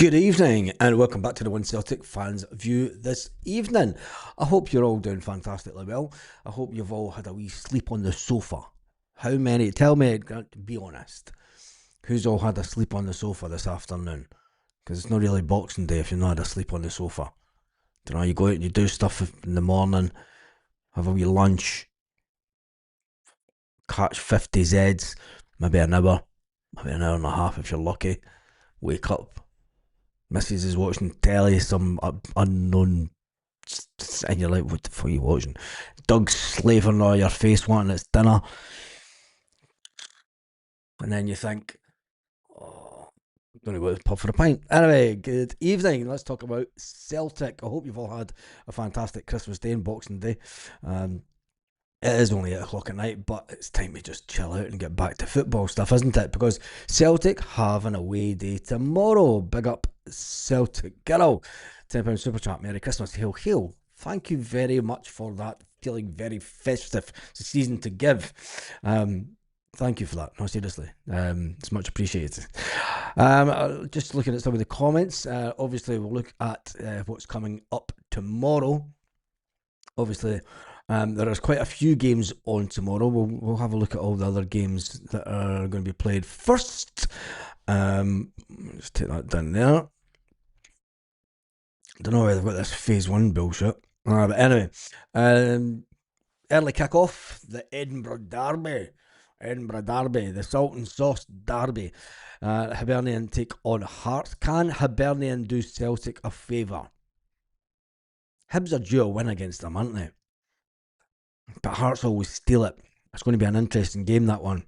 Good evening and welcome back to the One Celtic Fans View this evening. I hope you're all doing fantastically well. I hope you've all had a wee sleep on the sofa. How many? Tell me, be honest. Who's all had a sleep on the sofa this afternoon? Because it's not really Boxing Day if you've not had a sleep on the sofa. You go out and you do stuff in the morning, have a wee lunch, catch 50 Zs, maybe an hour and a half if you're lucky. Wake up. Missus is watching telly, some unknown, and you're like, what the fuck are you watching? Doug's slaving on your face wanting its dinner. And then you think, oh, don't know what to pub for a pint. Anyway, good evening. Let's talk about Celtic. I hope you've all had a fantastic Christmas Day and Boxing Day. It is only 8 o'clock at night, but it's time to just chill out and get back to football stuff, isn't it? Because Celtic have an away day tomorrow. Big up Celtic Girl. £10 super chat. Merry Christmas. Hail, hail. Thank you very much for that. Feeling very festive. It's a season to give. Thank you for that. No, seriously. It's much appreciated. Just looking at some of the comments. Obviously, we'll look at what's coming up tomorrow. Obviously, there is quite a few games on tomorrow. We'll have a look at all the other games that are going to be played first. Just take that down there. Don't know where they've got this phase 1 bullshit. But anyway, early kick-off, the Edinburgh Derby, the Salt and Sauce Derby. Hibernian take on Hearts. Can Hibernian do Celtic a favour? Hibs are due a win against them, aren't they? But Hearts always steal it. It's going to be an interesting game, that one.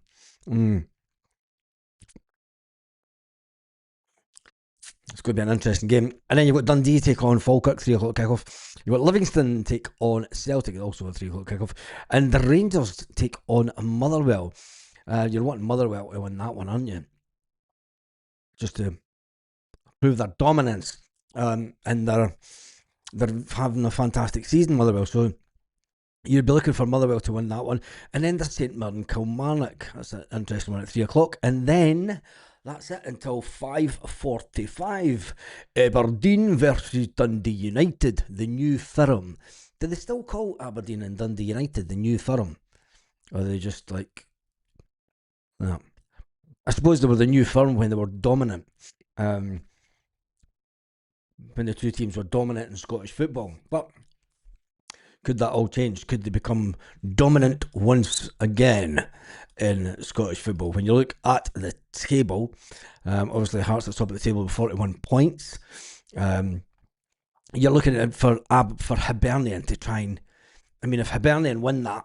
It's going to be an interesting game. And then you've got Dundee take on Falkirk, 3 o'clock kickoff. You've got Livingston take on Celtic, also a 3 o'clock kickoff. And the Rangers take on Motherwell. You're wanting Motherwell to win that one, aren't you? Just to prove their dominance. And they're having a fantastic season, Motherwell. So you'd be looking for Motherwell to win that one. And then the St Mirren Kilmarnock. That's an interesting one at 3 o'clock. And then that's it until 5:45. Aberdeen versus Dundee United, the New Firm. Do they still call Aberdeen and Dundee United the New Firm? Or are they just like... No. I suppose they were the New Firm when they were dominant. When the two teams were dominant in Scottish football. But could that all change? Could they become dominant once again in Scottish football? When you look at the table, obviously Hearts at the top of the table with 41 points. You're looking at for Hibernian to try and... I mean, if Hibernian win that,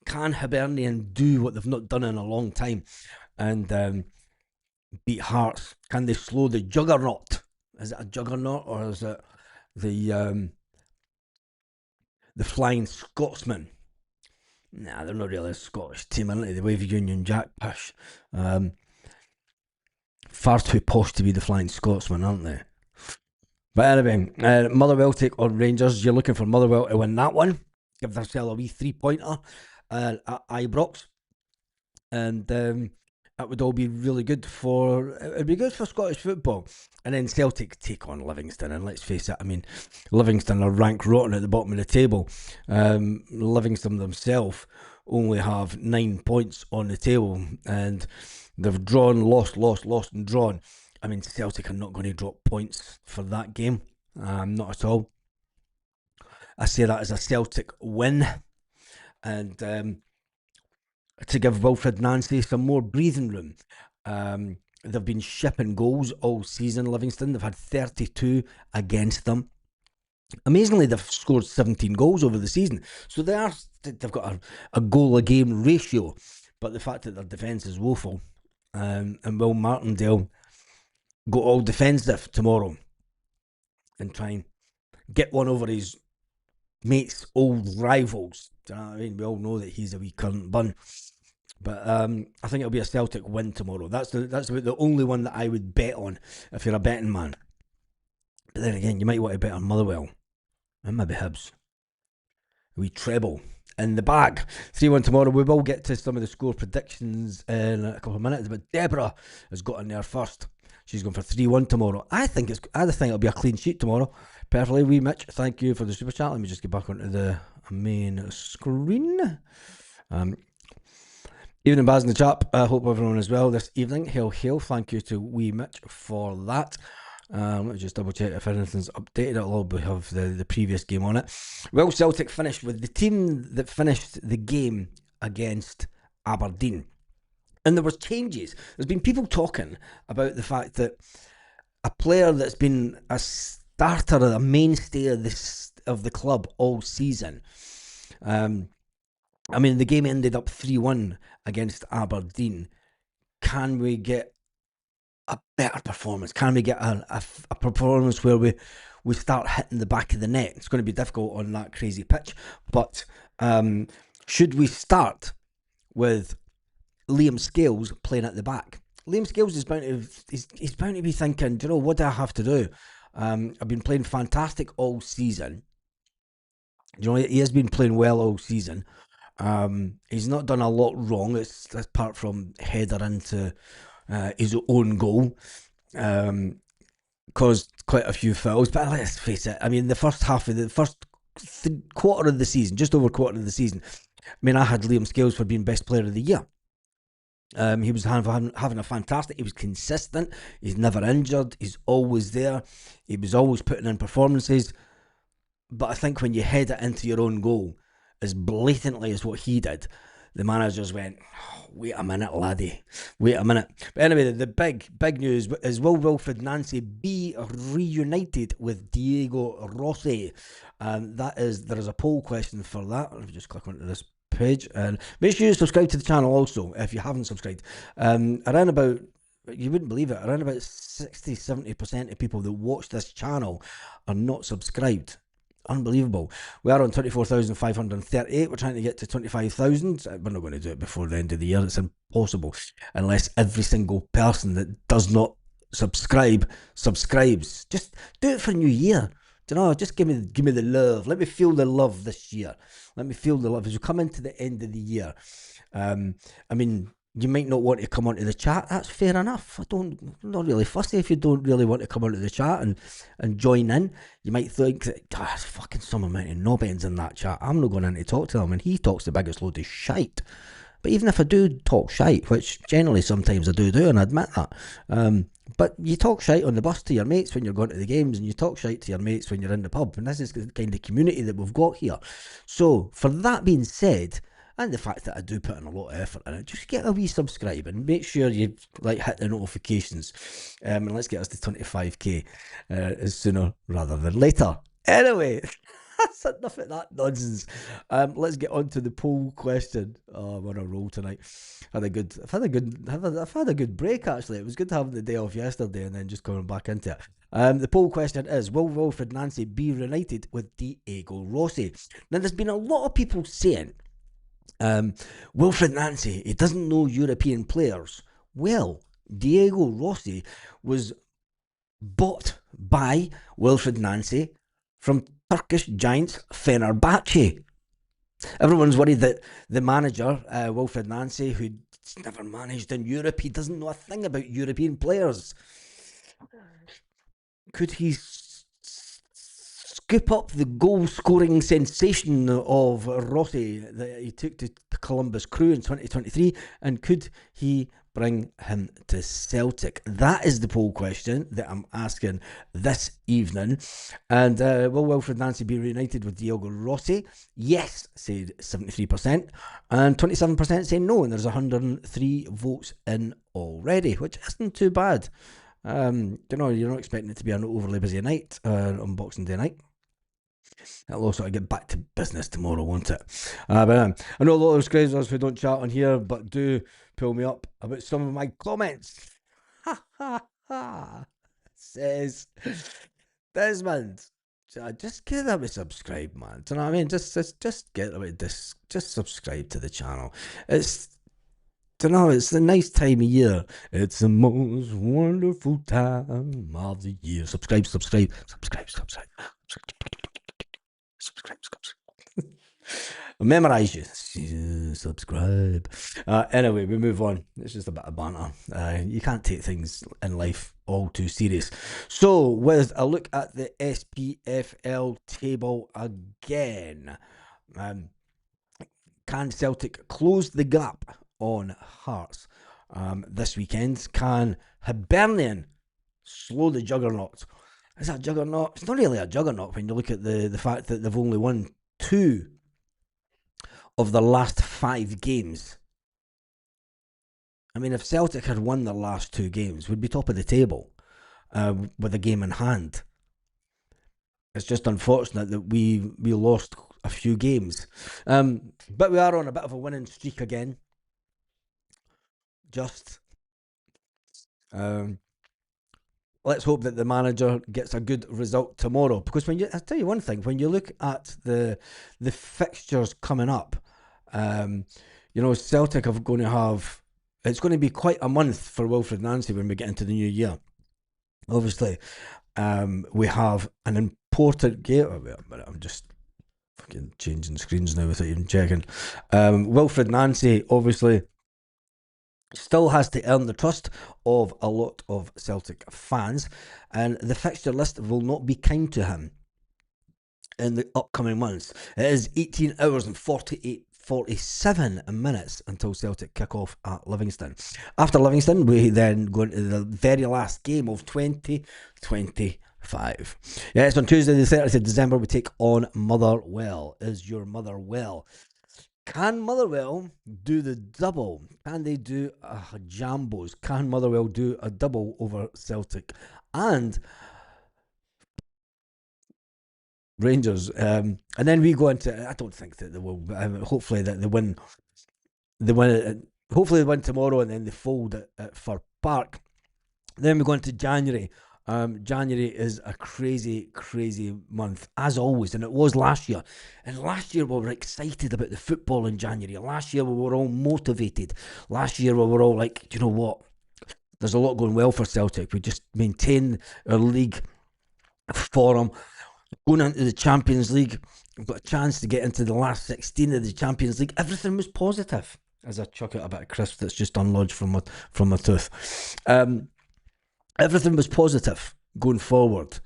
can Hibernian do what they've not done in a long time and beat Hearts? Can they slow the juggernaut? Is it a juggernaut or is it the Flying Scotsman? Nah, they're not really a Scottish team, aren't they? The Wave Union Jack push. Far too posh to be the Flying Scotsman, aren't they? But anyway, Motherwell take on Rangers. You're looking for Motherwell to win that one. Give themselves a wee 3-pointer at Ibrox. And that would all be really good for... It'd be good for Scottish football. And then Celtic take on Livingston. And let's face it, I mean, Livingston are rank rotten at the bottom of the table. Livingston themselves only have 9 points on the table. And they've drawn, lost, and drawn. I mean, Celtic are not going to drop points for that game. Not at all. I say that as a Celtic win. And to give Wilfred Nancy some more breathing room. They've been shipping goals all season, Livingston. They've had 32 against them. Amazingly, they've scored 17 goals over the season. So they've got a goal-a-game ratio. But the fact that their defence is woeful. And Will Martindale go all defensive tomorrow and try and get one over his mates' old rivals. Do you know what I mean? We all know that he's a wee current bun. But I think it'll be a Celtic win tomorrow. That's about the only one that I would bet on if you're a betting man. But then again, you might want to bet on Motherwell. And maybe Hibs. A wee treble in the bag. 3-1 tomorrow. We will get to some of the score predictions in a couple of minutes. But Deborah has got in there first. She's going for 3-1 tomorrow. I think it'll be a clean sheet tomorrow. Perfectly, wee Mitch. Thank you for the super chat. Let me just get back onto the main screen. Evening, Baz in the chat. I hope everyone is well this evening. Hail, hail. Thank you to wee Mitch for that. Let me just double check if anything's updated. It'll have the previous game on it. Well, Celtic finished with the team that finished the game against Aberdeen. And there was changes. There's been people talking about the fact that a player that's been a starter, a mainstay of the club all season. I mean, the game ended up 3-1 against Aberdeen. Can we get a better performance? Can we get a performance where we start hitting the back of the net? It's going to be difficult on that crazy pitch. But should we start with Liam Scales playing at the back? Liam Scales is bound to be thinking, do you know, what do I have to do? I've been playing fantastic all season. You know, he has been playing well all season. He's not done a lot wrong, apart from header into his own goal. Caused quite a few fouls, but let's face it, I mean, the first quarter of the season, just over quarter of the season, I mean, I had Liam Scales for being best player of the year. He was having a fantastic, he was consistent, he's never injured, he's always there, he was always putting in performances. But I think when you head it into your own goal as blatantly as what he did, the managers went, oh, wait a minute, laddie, wait a minute. But anyway, the big news is, will Wilfred Nancy be reunited with Diego Rossi? There is a poll question for that. Let me just click onto this page, and make sure you subscribe to the channel also if you haven't subscribed. Around about, you wouldn't believe it, around about 60-70% of people that watch this channel are not subscribed. Unbelievable. We are on 24,538. We're trying to get to 25,000. We're not going to do it before the end of the year. It's impossible unless every single person that does not subscribe subscribes. Just do it for New Year. Do you know? Just give me the love. Let me feel the love this year. Let me feel the love as we come into the end of the year. I mean, you might not want to come onto the chat. That's fair enough. I'm not really fussy if you don't really want to come onto the chat and join in. You might think that, there's fucking some amount of knobbins in that chat. I'm not going in to talk to him, and he talks the biggest load of shite. But even if I do talk shite, which generally sometimes I do, and I admit that, but you talk shite on the bus to your mates when you're going to the games, and you talk shite to your mates when you're in the pub, and this is the kind of community that we've got here. So, for that being said, and the fact that I do put in a lot of effort in it, just get a wee subscribe and make sure you hit the notifications. And let's get us to 25k sooner rather than later. Anyway, that's enough of that nonsense. Let's get on to the poll question. Oh, I'm on a roll tonight. I've had a good break actually. It was good having the day off yesterday and then just coming back into it. The poll question is, will Wilfred Nancy be reunited with Diego Rossi? Now, there's been a lot of people saying, Wilfred Nancy, he doesn't know European players. Well, Diego Rossi was bought by Wilfred Nancy from Turkish giants Fenerbahce. Everyone's worried that the manager, Wilfred Nancy, who's never managed in Europe, he doesn't know a thing about European players. Could he scoop up the goal-scoring sensation of Rossi that he took to Columbus Crew in 2023, and could he bring him to Celtic? That is the poll question that I'm asking this evening. And will Wilfred Nancy be reunited with Diego Rossi? Yes, said 73%, and 27% say no, and there's 103 votes in already, which isn't too bad. You're not expecting it to be an overly busy night on Boxing Day night. It'll also get back to business tomorrow, won't it? But I know a lot of subscribers who don't chat on here, but do pull me up about some of my comments. Ha ha ha! Says Desmond, just get them to subscribe, man. Do you know what I mean? Just get them to just subscribe to the channel. It's the nice time of year. It's the most wonderful time of the year. Subscribe. Memorize you. Subscribe. Anyway, we move on. It's just a bit of banter. You can't take things in life all too serious. So, with a look at the SPFL table again, can Celtic close the gap on Hearts this weekend? Can Hibernian slow the juggernaut? Is that a juggernaut? It's not really a juggernaut when you look at the fact that they've only won 2 of the last 5 games. I mean, if Celtic had won their last 2 games, we'd be top of the table with a game in hand. It's just unfortunate that we lost a few games. But we are on a bit of a winning streak again. Just let's hope that the manager gets a good result tomorrow. Because I'll tell you one thing, when you look at the fixtures coming up, Celtic are going to have, it's going to be quite a month for Wilfred Nancy when we get into the new year. Obviously, we have an important game. Oh, wait a minute, I'm just fucking changing screens now without even checking. Wilfred Nancy, obviously, still has to earn the trust of a lot of Celtic fans, and the fixture list will not be kind to him in the upcoming months. It is 18 hours and 47 minutes until Celtic kick off at Livingston. After Livingston, we then go into the very last game of 2025. Yeah, it's on Tuesday the 30th of December. We take on Motherwell. Is your Motherwell? Can Motherwell do the double? Can they do a jambos? Can Motherwell do a double over Celtic and Rangers? And then we go into, I don't think that they will, hopefully that they win. Hopefully they win tomorrow and then they fold at Fir Park. Then we go into January. January is a crazy, crazy month, as always, and it was last year. And last year we were excited about the football in January. Last year we were all motivated. Last year we were all like, you know what? There's a lot going well for Celtic. We just maintain our league form. Going into the Champions League, we've got a chance to get into the last 16 of the Champions League. Everything was positive. As I chuck out a bit of crisp that's just unlodged from my tooth. Everything was positive going forward.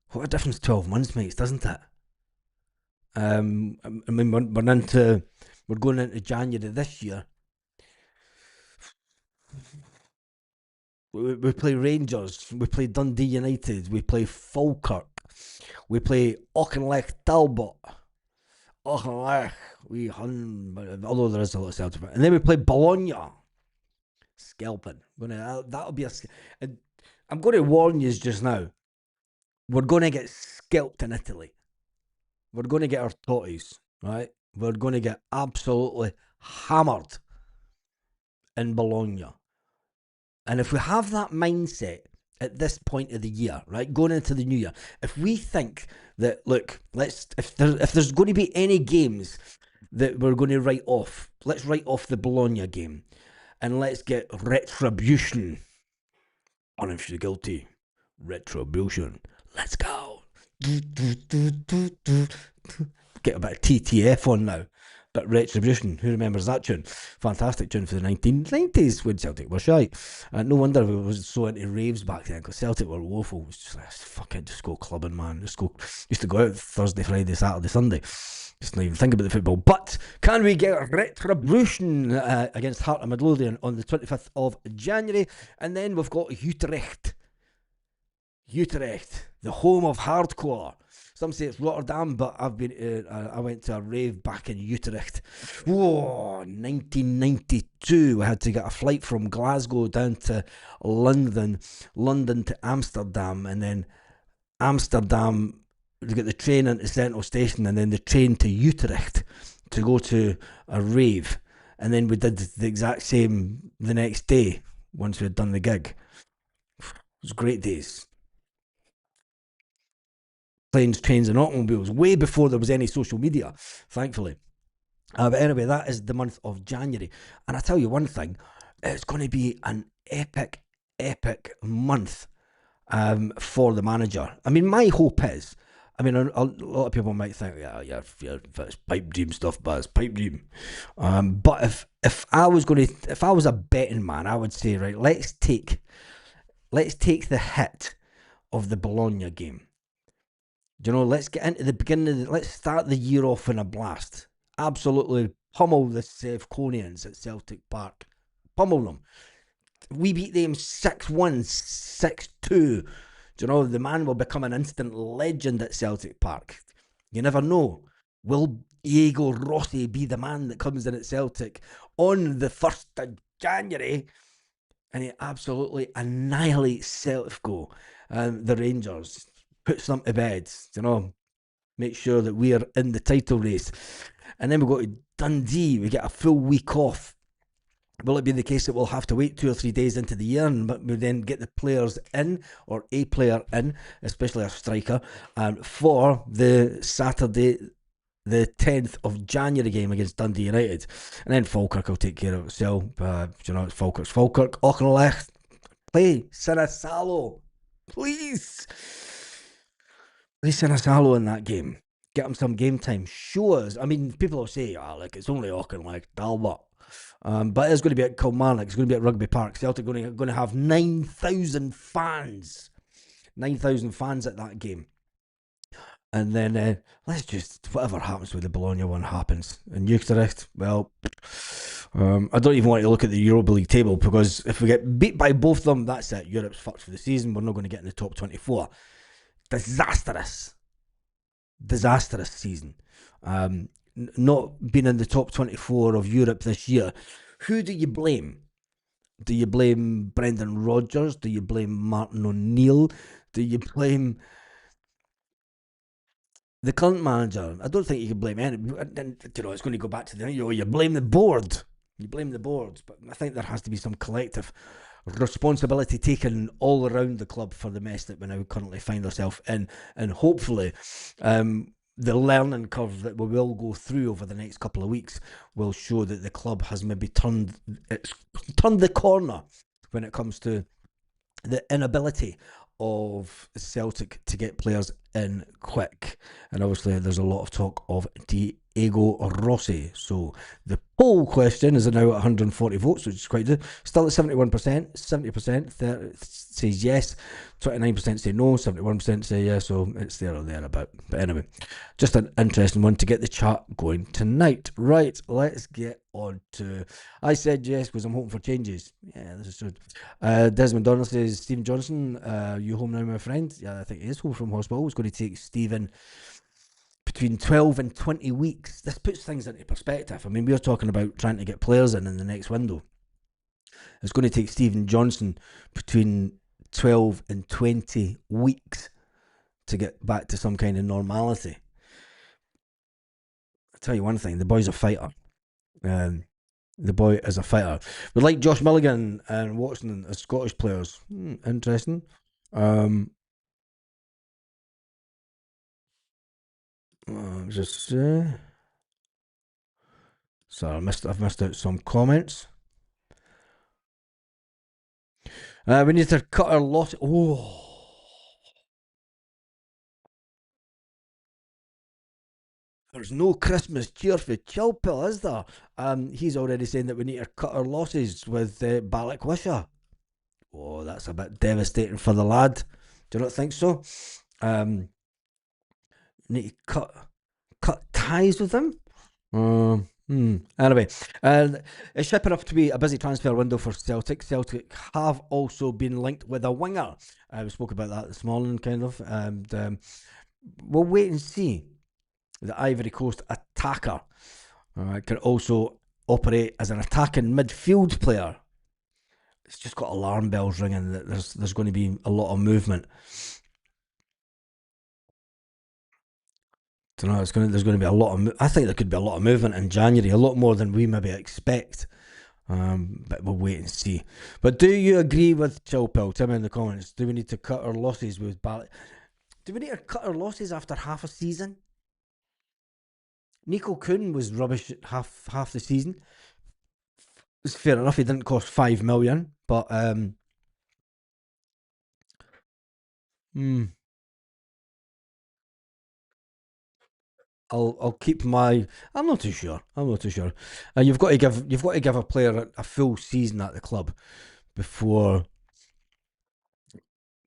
What a difference 12 months makes, doesn't it? I mean, we're going into January this year. We play Rangers, we play Dundee United, we play Falkirk, we play Auchinleck Talbot. Auchinleck, although there is a lot of Celtic, and then we play Bologna. Scalping. That'll be I'm going to warn you just now. We're going to get scalped in Italy. We're going to get our totties, right? We're going to get absolutely hammered in Bologna. And if we have that mindset at this point of the year, right, going into the new year, if we think that, look, if there's going to be any games that we're going to write off, let's write off the Bologna game. And let's get retribution. On if you're guilty. Retribution. Let's go. Get a bit of TTF on now. But Retribution, who remembers that tune? Fantastic tune for the 1990s when Celtic were shy. No wonder we was so into raves back then, because Celtic were woeful. It was just like, fucking just go clubbing, man. Used to go out Thursday, Friday, Saturday, Sunday. Just not even think about the football. But can we get retribution against Heart of Midlothian on the 25th of January? And then we've got Utrecht. Utrecht, the home of hardcore. Some say it's Rotterdam, but I went to a rave back in Utrecht. Whoa, 1992. I had to get a flight from Glasgow down to London to Amsterdam, and then Amsterdam, to get the train into Central Station, and then the train to Utrecht to go to a rave. And then we did the exact same the next day once we had done the gig. It was great days. Planes, trains and automobiles, way before there was any social media, thankfully. But anyway, that is the month of January. And I tell you one thing, it's going to be an epic month for the manager. I mean, my hope is I mean, a lot of people might think, yeah, it's pipe dream stuff, but it's pipe dream. But if I was a betting man, I would say, right, let's take the hit of the Bologna game. Let's get into the beginning let's start the year off in a blast. Absolutely pummel the Sevconians at Celtic Park. Pummel them. We beat them 6-1, 6-2. The man will become an instant legend at Celtic Park. You never know. Will Diego Rossi be the man that comes in at Celtic on the 1st of January and he absolutely annihilates Celtic the Rangers, puts them to bed, make sure that we are in the title race. And then we go to Dundee, we get a full week off. Will it be the case that we'll have to wait 2 or 3 days into the year and we then get the players in, or a player in, especially a striker, for the Saturday, the 10th of January game against Dundee United? And then Falkirk will take care of itself. It's Falkirk. Auchinleck, play Sinisalo. Please. Play Sinisalo in that game. Get him some game time. Show us. I mean, people will say, it's only Auchinleck, Dalbert. But it's going to be at Kilmarnock. It's going to be at Rugby Park. Celtic are going to have 9,000 fans. 9,000 fans at that game. And then let's just, whatever happens with the Bologna one happens. And Utrecht, well, I don't even want to look at the Europa League table, because if we get beat by both of them, that's it. Europe's fucked for the season. We're not going to get in the top 24. Disastrous season. Not being in the top 24 of Europe this year. Who do you blame? Do you blame Brendan Rodgers? Do you blame Martin O'Neill? Do you blame the current manager? I don't think you can blame any. It's going to go back to you blame the board. You blame the board, but I think there has to be some collective responsibility taken all around the club for the mess that we now currently find ourselves in, and hopefully the learning curve that we will go through over the next couple of weeks will show that the club has maybe turned the corner when it comes to the inability of Celtic to get players in quick. And obviously there's a lot of talk of Diego Rossi. So the poll question is now at 140 votes, which is quite good. Still at 71%, 70% says yes, 29% say no, 71% say yes, so it's there or thereabout. But anyway, just an interesting one to get the chat going tonight. Right, let's get on to... I said yes because I'm hoping for changes. Yeah, this is good. Desmond Donald says, Stephen Johnson, you home now, my friend? Yeah, I think he is home from hospital. He's going to take Stephen between 12 and 20 weeks. This puts things into perspective. I mean, we're talking about trying to get players in the next window. It's going to take Stephen Johnson between 12 and 20 weeks to get back to some kind of normality. I'll tell you one thing, the boy's a fighter. The boy is a fighter. We like Josh Milligan and Watson as Scottish players. Interesting. Just so I've missed out some comments. We need to cut our loss. Oh, there's no Christmas cheer for Chilpil, is there? He's already saying that we need to cut our losses with Balakwisha. Oh, that's a bit devastating for the lad. Do you not think so? Need to cut ties with him. Anyway, it's shaping up to be a busy transfer window for Celtic. Celtic have also been linked with a winger. We spoke about that this morning, kind of, and we'll wait and see. The Ivory Coast attacker can also operate as an attacking midfield player. It's just got alarm bells ringing that there's going to be a lot of movement. There's going to be a lot of. I think there could be a lot of movement in January, a lot more than we maybe expect. But we'll wait and see. But do you agree with Chilpil? Tell me in the comments. Do we need to cut our losses with Ballot? Do we need to cut our losses after half a season? Nico Kuhn was rubbish at half the season. It's fair enough. He didn't cost $5 million, but I'll keep my. I'm not too sure. I'm not too sure. You've got to give a player a full season at the club before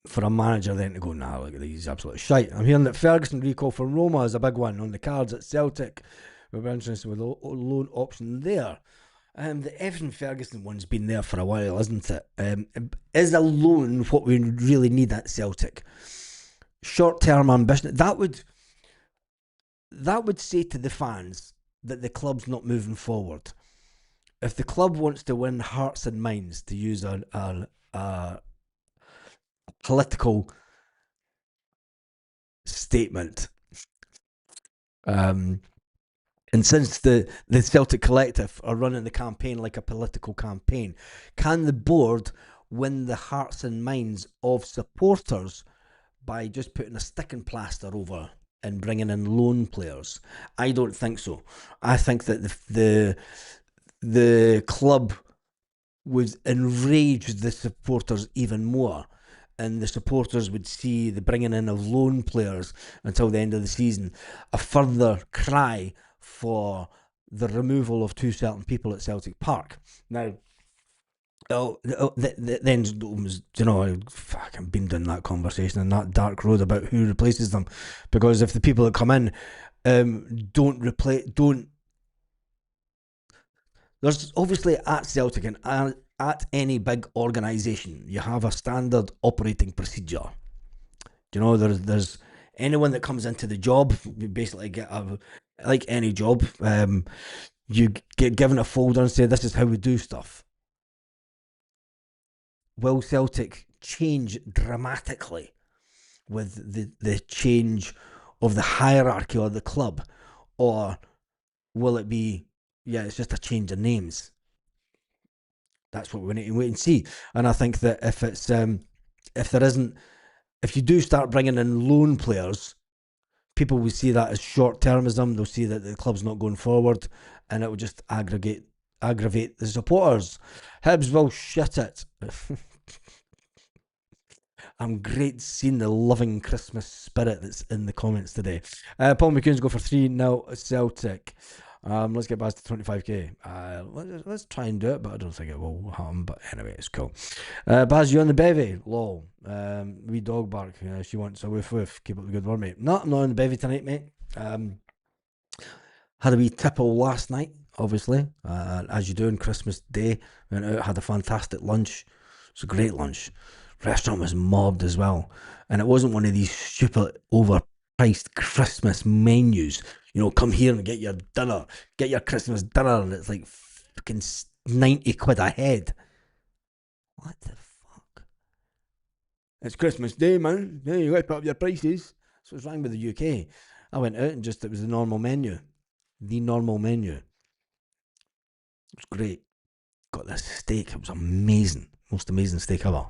for a manager then to go, nah, look at these absolute shite. I'm hearing that Ferguson recall for Roma is a big one on the cards at Celtic. We're interested with a loan option there. The Evan Ferguson one's been there for a while, isn't it? Is a loan what we really need at Celtic? Short-term ambition. That would say to the fans that the club's not moving forward. If the club wants to win hearts and minds, to use a political statement, um, and since the Celtic Collective are running the campaign like a political campaign, can the board win the hearts and minds of supporters by just putting a sticking plaster over and bringing in loan players? I don't think so. I think that the club would enrage the supporters even more. And the supporters would see the bringing in of loan players until the end of the season a further cry for the removal of two certain people at Celtic Park. Now, then I've fucking been down that conversation and that dark road about who replaces them, because if the people that come in don't there's obviously at Celtic and at any big organisation, you have a standard operating procedure. There's anyone that comes into the job, you basically get like any job, you get given a folder and say this is how we do stuff. Will Celtic change dramatically with the change of the hierarchy of the club, or will it be, yeah, it's just a change of names? That's what we need to wait and see. And I think that if there isn't, if you do start bringing in loan players, people will see that as short termism. They'll see that the club's not going forward, and it will just aggravate the supporters. Hibs will shit it. I'm great seeing the loving Christmas spirit that's in the comments today. Paul McCoon's go for 3-0 Celtic. Let's get past to 25k. Let's try and do it, but I don't think it will happen. But anyway, it's cool. Baz, you on the bevy? Lol. Wee dog bark. She wants a woof woof. Keep up the good work, mate. No, I'm not on the bevy tonight, mate. Had a wee tipple last night, obviously, as you do on Christmas Day. Went out, had a fantastic lunch. It was a great lunch. Restaurant was mobbed as well, and it wasn't one of these stupid overpriced Christmas menus. Come here and get your dinner, get your Christmas dinner, and it's like fucking 90 quid a head. What the fuck? It's Christmas Day, man. Yeah, you got to put up your prices. That's what's wrong with the UK. I went out and it was the normal menu. The normal menu. It was great. Got this steak. It was amazing. Most amazing steak ever.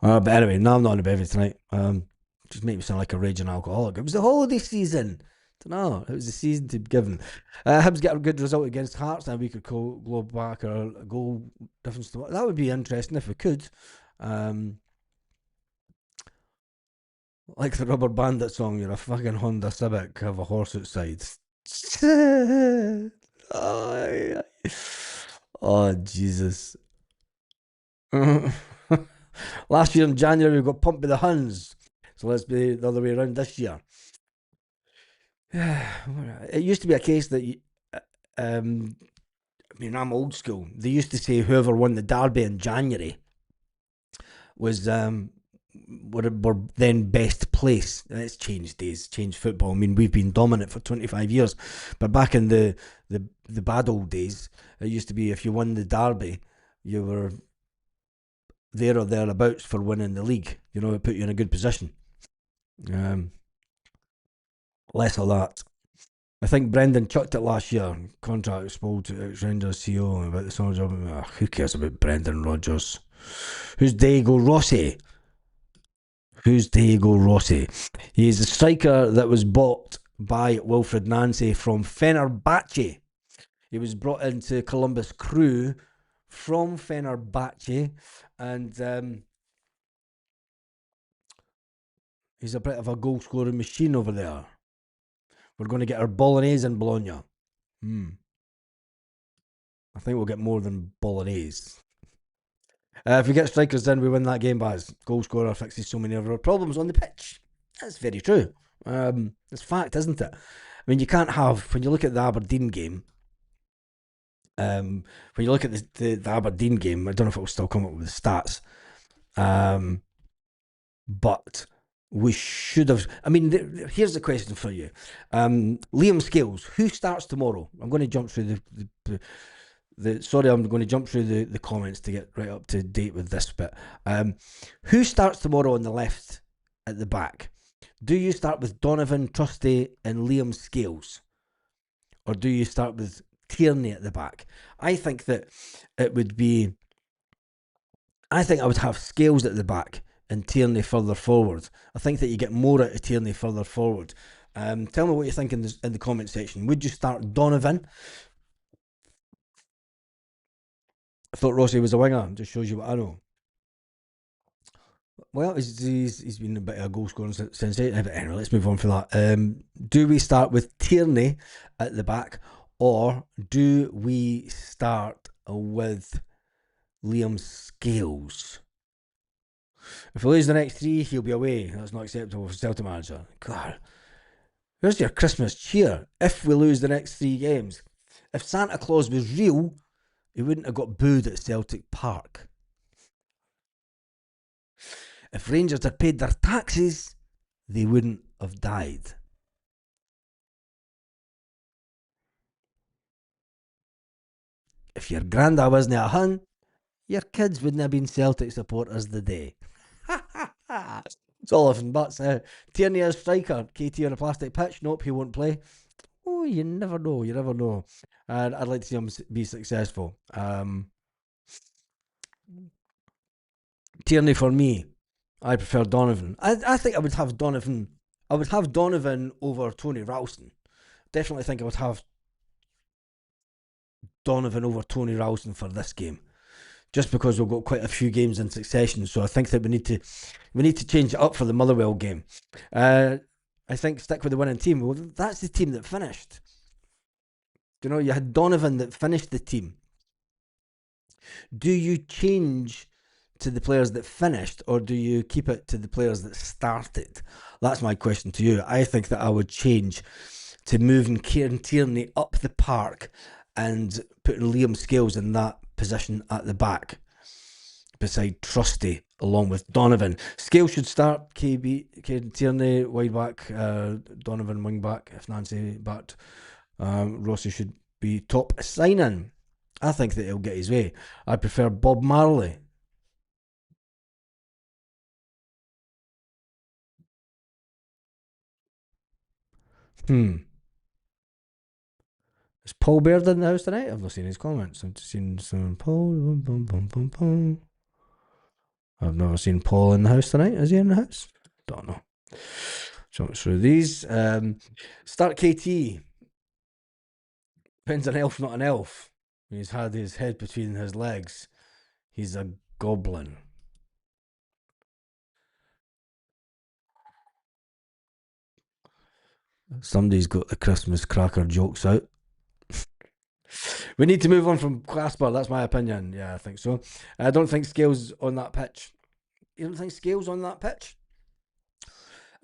But anyway, no, I'm not on the beverage tonight. Just make me sound like a raging alcoholic. It was the holiday season. Don't know. It was the season to be given. Hibs get a good result against Hearts, and we could go back or a goal difference. That would be interesting if we could. Like the Rubber Bandit song, you're a fucking Honda Civic, have a horse outside. oh, oh, Jesus. Last year in January, we got pumped by the Huns. So let's be the other way around this year. It used to be a case that, I'm old school. They used to say whoever won the derby in January was were then best place. It's changed days, changed football. I mean, we've been dominant for 25 years, but back in the bad old days, it used to be if you won the derby, you were there or thereabouts for winning the league. It put you in a good position. Less of that. I think Brendan chucked it last year. Contract exposed to Rangers CEO about the summer job. Who cares about Brendan Rodgers? Who's Diego Rossi? Who's Diego Rossi? He's a striker that was bought by Wilfred Nancy from Fenerbahce. He was brought into Columbus Crew from Fenerbahce, and he's a bit of a goal scoring machine over there. We're going to get our bolognese in Bologna. I think we'll get more than bolognese. If we get strikers in, we win that game, Baz. Goal scorer fixes so many of our problems on the pitch. That's very true. It's fact, isn't it? I mean, you can't have, when you look at the Aberdeen game, when you look at the Aberdeen game, I don't know if it will still come up with the stats, but we should have. I mean, here's the question for you. Liam Scales, who starts tomorrow? I'm going to jump through sorry, I'm going to jump through the comments to get right up to date with this bit. Who starts tomorrow on the left at the back? Do you start with Donovan, Trusty, and Liam Scales? Or do you start with Tierney at the back? I think that it would be. I think I would have Scales at the back and Tierney further forward. I think that you get more out of Tierney further forward. Tell me what you think in the comment section. Would you start Donovan? I thought Rossi was a winger. Just shows you what I know. Well, he's been a bit of a goal scoring sensation. But anyway, let's move on for that. Do we start with Tierney at the back, or do we start with Liam Scales? If we lose the next 3, he'll be away. That's not acceptable for Celtic manager. God, where's your Christmas cheer? If we lose the next 3 games, if Santa Claus was real, he wouldn't have got booed at Celtic Park. If Rangers had paid their taxes, they wouldn't have died. If your granda wasn't a hun, your kids wouldn't have been Celtic supporters the day. It's all if and buts. Tierney as striker, KT on a plastic pitch. Nope, he won't play. Oh, you never know. You never know. And I'd like to see him be successful. Tierney for me. I prefer Donovan. I think I would have Donovan. I would have Donovan over Tony Ralston. Definitely think I would have Donovan over Tony Ralston for this game, just because we've got quite a few games in succession. So I think that we need to change it up for the Motherwell game. I think stick with the winning team. Well, that's the team that finished. You know, you had Donovan that finished the team. Do you change to the players that finished, or do you keep it to the players that started? That's my question to you. I think that I would change to moving Kieran Tierney up the park and putting Liam Scales in that position at the back beside Trusty along with Donovan. Scales should start, Kieran Tierney wide back, Donovan wing back if Nancy backed. Rossi should be top signing. I think that he'll get his way. I prefer Bob Marley. Is Paul Baird in the house tonight? I've not seen his comments. I've just seen some Paul. I've never seen Paul in the house tonight. Is he in the house? Don't know. Jump through these. Start KT. Depends on elf, not an elf. He's had his head between his legs. He's a goblin. Somebody's got the Christmas cracker jokes out. We need to move on from Clasper. That's my opinion. Yeah, I think so. I don't think Scales on that pitch. You don't think Scales on that pitch?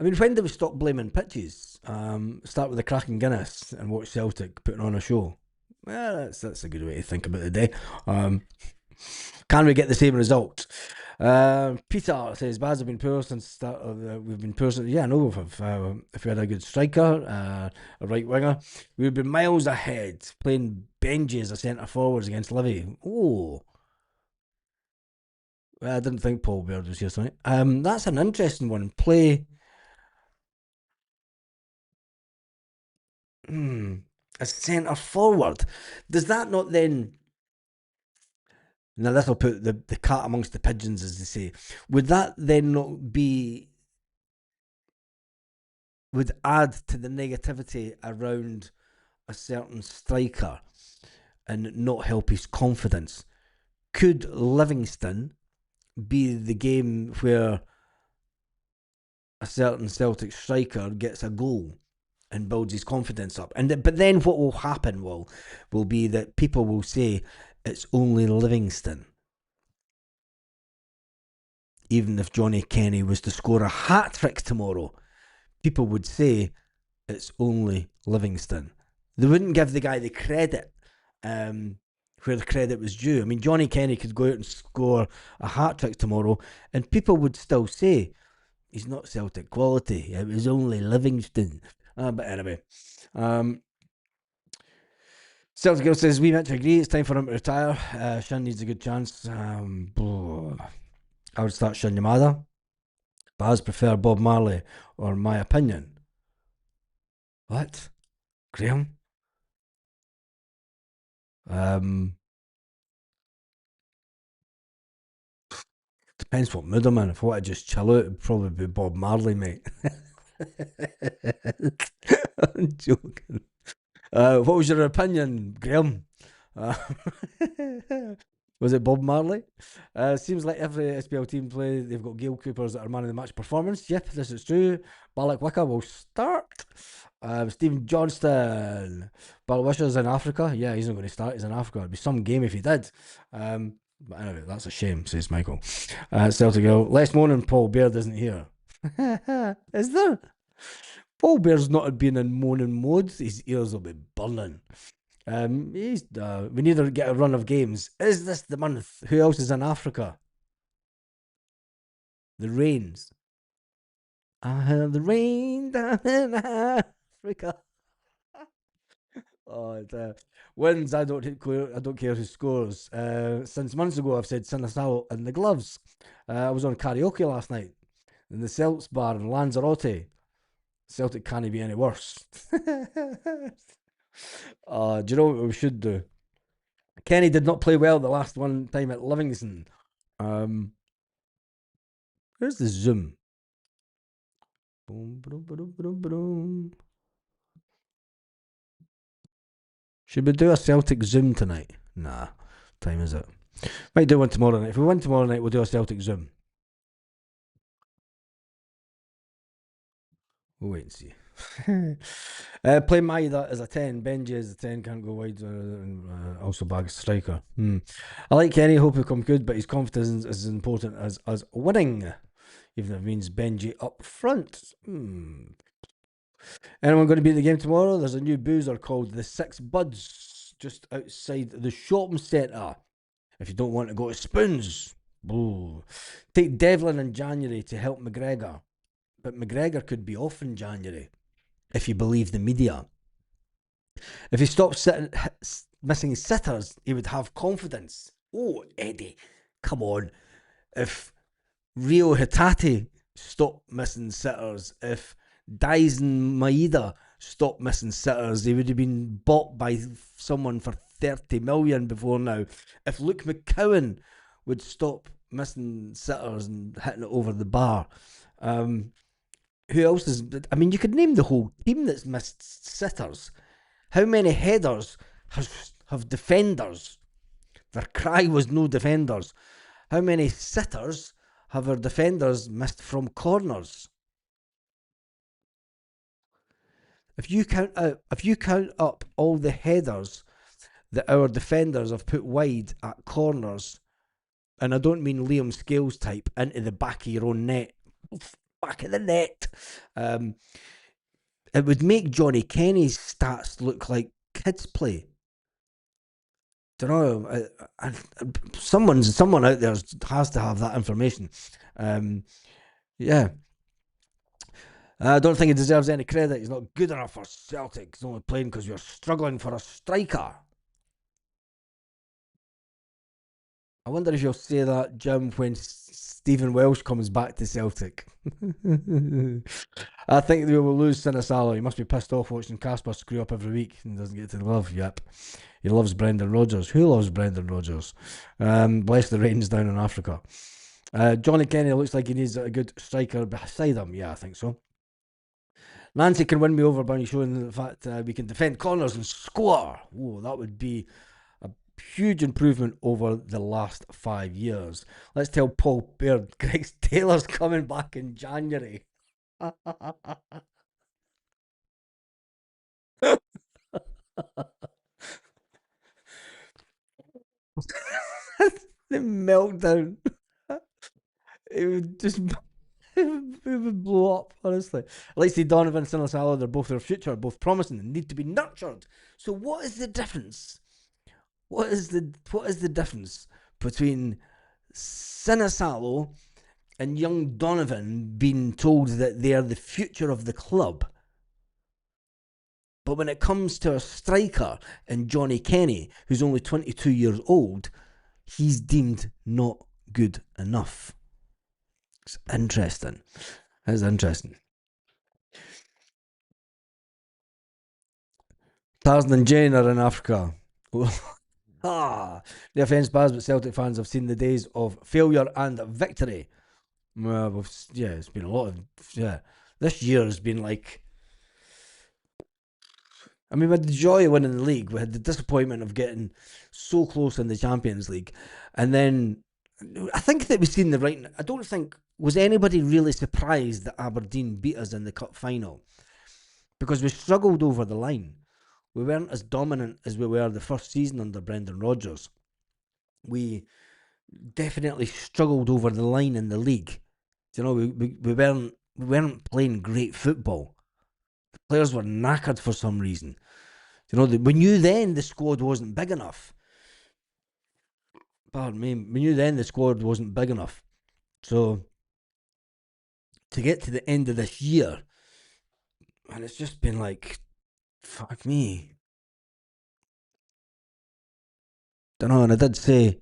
I mean, when do we stop blaming pitches? Start with the cracking Guinness and watch Celtic putting on a show. Well, that's a good way to think about the day. Can we get the same result? Peter says, Baz have been poor since the start of we've been poor since. Yeah, I know if we had a good striker, a right winger, we would be miles ahead playing Benji as a centre forwards against Livy. Oh, well, I didn't think Paul Baird was here tonight. That's an interesting one. Play a centre forward. Does that not then? Now this will put the cat amongst the pigeons, as they say. Would that then not be? Would add to the negativity around a certain striker and not help his confidence? Could Livingston be the game where a certain Celtic striker gets a goal and builds his confidence up. But then what will happen will be that people will say it's only Livingston. Even if Johnny Kenny was to score a hat trick tomorrow, people would say it's only Livingston. They wouldn't give the guy the credit where the credit was due. I mean, Johnny Kenny could go out and score a hat trick tomorrow, and people would still say he's not Celtic quality. It was only Livingston. But anyway, Celtic Girl says, we meant to agree it's time for him to retire. Shin needs a good chance. I would start Shin Yamada. Baz prefer Bob Marley or my opinion. What? Graham? Depends what mood I'm in. If I want to just chill out, it'd probably be Bob Marley, mate. I'm joking. What was your opinion, Graham? Uh, was it Bob Marley? Seems like every SPL team play, they've got Gail Coopers that are man of the match performance. Yep, this is true. Balak Wicca will start. Stephen Johnston. Balwisha's in Africa. Yeah, he's not going to start. He's in Africa. It'd be some game if he did. But anyway, that's a shame, says Michael. Celtic Girl. Less moaning Paul Baird isn't here. Is there? Paul Bear's not been in moaning mode. His ears will be burning. We need to get a run of games. Is this the month? Who else is in Africa? The Rains. I heard the rain down in Africa. Oh, wins. I don't care. I don't care who scores. Since months ago, I've said Sinisalo and the gloves. I was on karaoke last night in the Celts bar in Lanzarote. Celtic can't be any worse. Do you know what we should do? Kenny did not play well the last one time at Livingston. Where's the Zoom? Should we do a Celtic Zoom tonight? Nah. Time is it? Might do one tomorrow night. If we win tomorrow night, we'll do a Celtic Zoom. We'll wait and see. Play Maida as a 10. Benji as a 10. Can't go wide. Also bag striker. I like Kenny. Hope he'll come good, but his confidence is as important as us winning. Even if it means Benji up front. Anyone going to be at the game tomorrow? There's a new boozer called the Six Buds just outside the shopping centre. If you don't want to go to Spoons, take Devlin in January to help McGregor. But McGregor could be off in January, if you believe the media. If he stopped missing sitters, he would have confidence. Oh, Eddie, come on. If Rio Hitati stopped missing sitters, if Dyson Maeda stopped missing sitters, he would have been bought by someone for 30 million before now. If Luke McCowan would stop missing sitters and hitting it over the bar, who else is? I mean, you could name the whole team that's missed sitters. How many headers have defenders? Their cry was no defenders. How many sitters have our defenders missed from corners? If you count up all the headers that our defenders have put wide at corners, and I don't mean Liam Scales type into the back of your own net, back of the net, it would make Johnny Kenny's stats look like kids play. Don't know. Someone out there has to have that information. Yeah. I don't think he deserves any credit. He's not good enough for Celtic. He's only playing because we're struggling for a striker. I wonder if you'll say that, Jim, when Stephen Welsh comes back to Celtic. I think they will lose Sinisalo. He must be pissed off watching Casper screw up every week and doesn't get to the love. Yep. He loves Brendan Rodgers. Who loves Brendan Rodgers? Bless the rains down in Africa. Johnny Kenny looks like he needs a good striker beside him. Yeah, I think so. Nancy can win me over by showing the fact we can defend corners and score. Oh, that would be a huge improvement over the last 5 years. Let's tell Paul Baird Greg Taylor's coming back in January. The meltdown. It would just it would blow up, honestly. Lacey Donovan, Sinner Salah, they're both their future, both promising and need to be nurtured. So what is the difference? What is the difference between Sinisalo and young Donovan being told that they are the future of the club? But when it comes to a striker and Johnny Kenny, who's only 22 years old, he's deemed not good enough. It's interesting. It's interesting. Tarzan and Jane are in Africa. The offence bars, but Celtic fans have seen the days of failure and victory. Yeah, it's been a lot of. Yeah, this year has been like. I mean, we had the joy of winning the league. We had the disappointment of getting so close in the Champions League. And then I think that we've seen the right. I don't think. Was anybody really surprised that Aberdeen beat us in the cup final? Because we struggled over the line. We weren't as dominant as we were the first season under Brendan Rodgers. We definitely struggled over the line in the league. You know, we weren't playing great football. The players were knackered for some reason. You know, we knew then the squad wasn't big enough. Pardon me, we knew then the squad wasn't big enough. So to get to the end of this year, and it's just been like, fuck me. Don't know, and I did say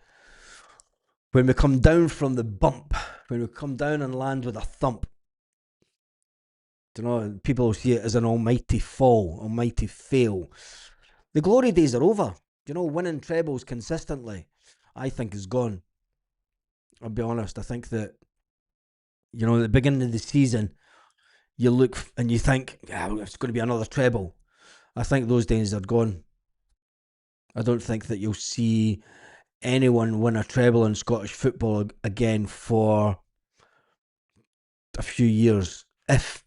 when we come down from the bump, when we come down and land with a thump, you know, people see it as an almighty fall, almighty fail. The glory days are over. You know, winning trebles consistently, I think, is gone. I'll be honest. I think that, you know, at the beginning of the season, you look and you think, yeah, it's going to be another treble. I think those days are gone. I don't think that you'll see anyone win a treble in Scottish football again for a few years, if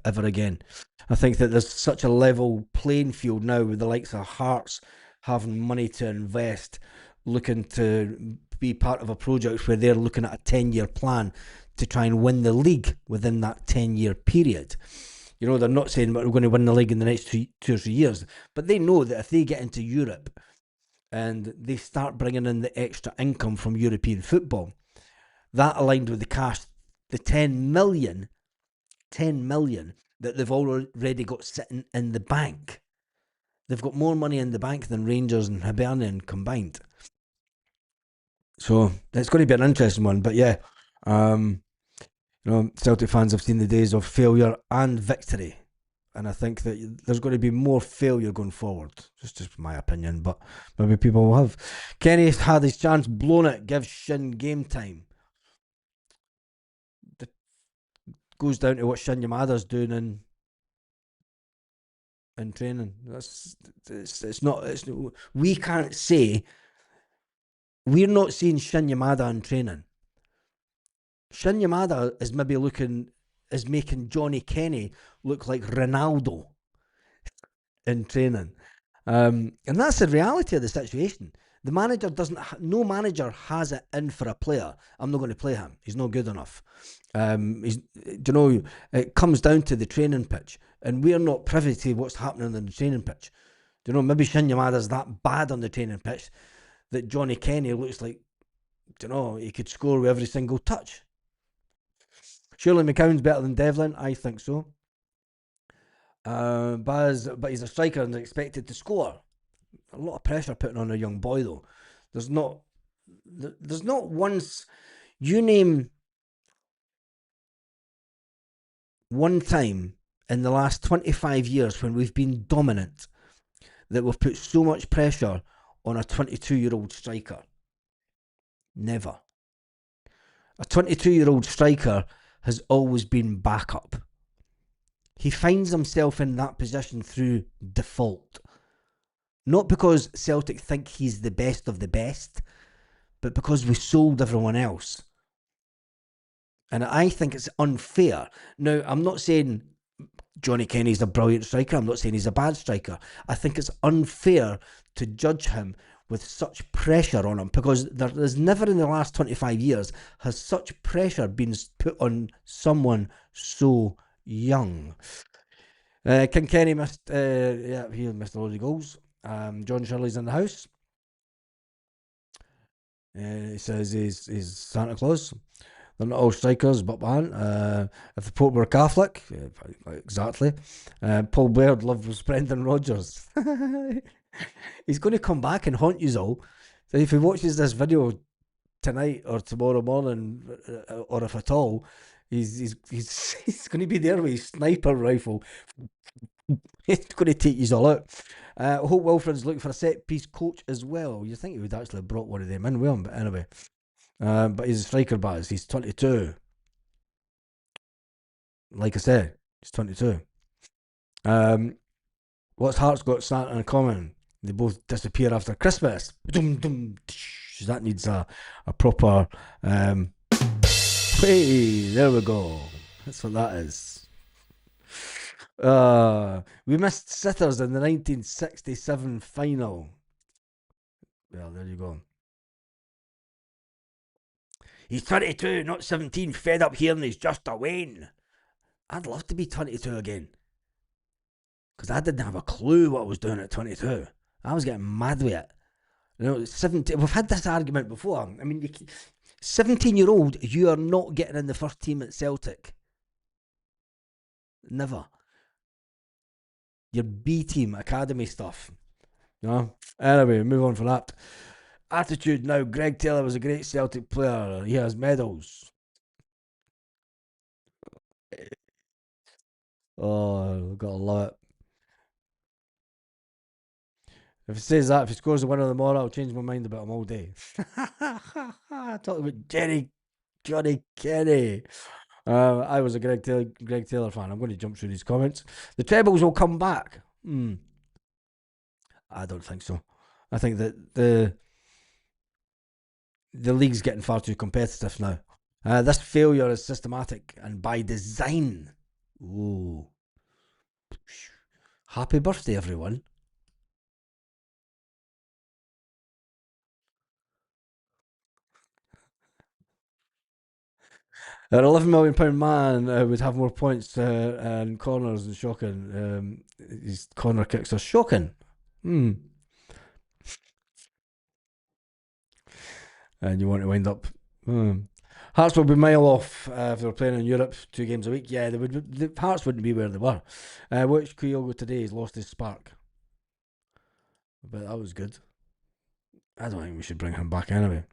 ever again. I think that there's such a level playing field now with the likes of Hearts having money to invest, looking to be part of a project where they're looking at a 10-year plan to try and win the league within that 10-year period. You know, they're not saying we're going to win the league in the next 2 or 3 years, but they know that if they get into Europe and they start bringing in the extra income from European football, that aligned with the cash, the 10 million that they've already got sitting in the bank. They've got more money in the bank than Rangers and Hibernian combined. So it's going to be an interesting one. But yeah, you know, Celtic fans have seen the days of failure and victory. And I think that there's going to be more failure going forward. Just my opinion, but maybe people will have. Kenny had his chance, blown it, give Shin game time. It goes down to what Shin Yamada's doing in training. It's not. We can't say we're not seeing Shin Yamada in training. Shin Yamada is maybe making Johnny Kenny look like Ronaldo in training. And that's the reality of the situation. The manager no manager has it in for a player. I'm not going to play him. He's not good enough. It comes down to the training pitch, and we're not privy to what's happening on the training pitch. Maybe Shin Yamada's that bad on the training pitch that Johnny Kenny looks like, he could score with every single touch. Surely McCown's better than Devlin? I think so. But he's a striker and expected to score. A lot of pressure putting on a young boy, though. There's not once you name one time in the last 25 years when we've been dominant that we've put so much pressure on a 22-year-old striker. Never. A 22-year-old striker has always been backup. He finds himself in that position through default. Not because Celtic think he's the best of the best, but because we sold everyone else. And I think it's unfair. Now, I'm not saying Johnny Kenny's a brilliant striker. I'm not saying he's a bad striker. I think it's unfair to judge him with such pressure on him, because there's never in the last 25 years has such pressure been put on someone so young. King Kenny missed, he missed a load of goals. John Shirley's in the house. He says he's Santa Claus. They're not all strikers, but man, if the Pope were Catholic, exactly. Paul Baird loves Brendan Rodgers. He's going to come back and haunt you all. So if he watches this video tonight or tomorrow morning, or if at all, he's going to be there with his sniper rifle. He's going to take you all out. Hope Wilfred's looking for a set piece coach as well. You think he would actually have brought one of them in with him, but anyway. But he's a striker, Baz. He's 22. Like I said, he's 22. What's Hearts got Santa in common? They both disappear after Christmas. That needs a proper. Hey, there we go. That's what that is. We missed sitters in the 1967 final. Well, there you go. He's 22, not 17, fed up hearing he's just a Wayne. I'd love to be 22 again. Because I didn't have a clue what I was doing at 22. I was getting mad with it. 17. We've had this argument before. I mean, 17-year-old, you are not getting in the first team at Celtic. Never. Your B team, academy stuff. Anyway, move on from that. Attitude now. Greg Taylor was a great Celtic player. He has medals. Oh, gotta love it. If it says that, if he scores a winner tomorrow, I'll change my mind about him all day. Talking about Johnny Kenny. I was a Greg Taylor fan. I'm going to jump through these comments. The trebles will come back. I don't think so. I think that the league's getting far too competitive now. This failure is systematic and by design. Ooh. Happy birthday, everyone. An £11 million man would have more points and corners than shocking. His corner kicks are shocking. And you want to wind up. Hearts will be mile off if they were playing in Europe 2 games a week. Yeah, they would. The Hearts wouldn't be where they were. Which Kyogo today has lost his spark. But that was good. I don't think we should bring him back anyway.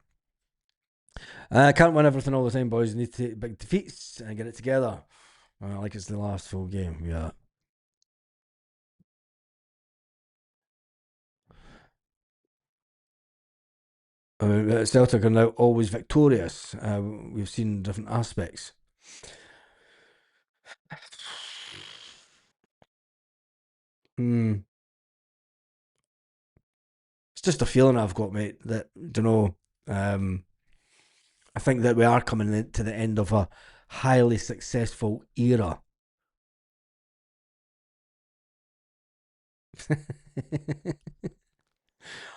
Can't win everything all the time, boys. You need to take big defeats and get it together. Like it's the last full game. Yeah. Celtic are now always victorious. We've seen different aspects. It's just a feeling I've got, mate, that, I think that we are coming to the end of a highly successful era.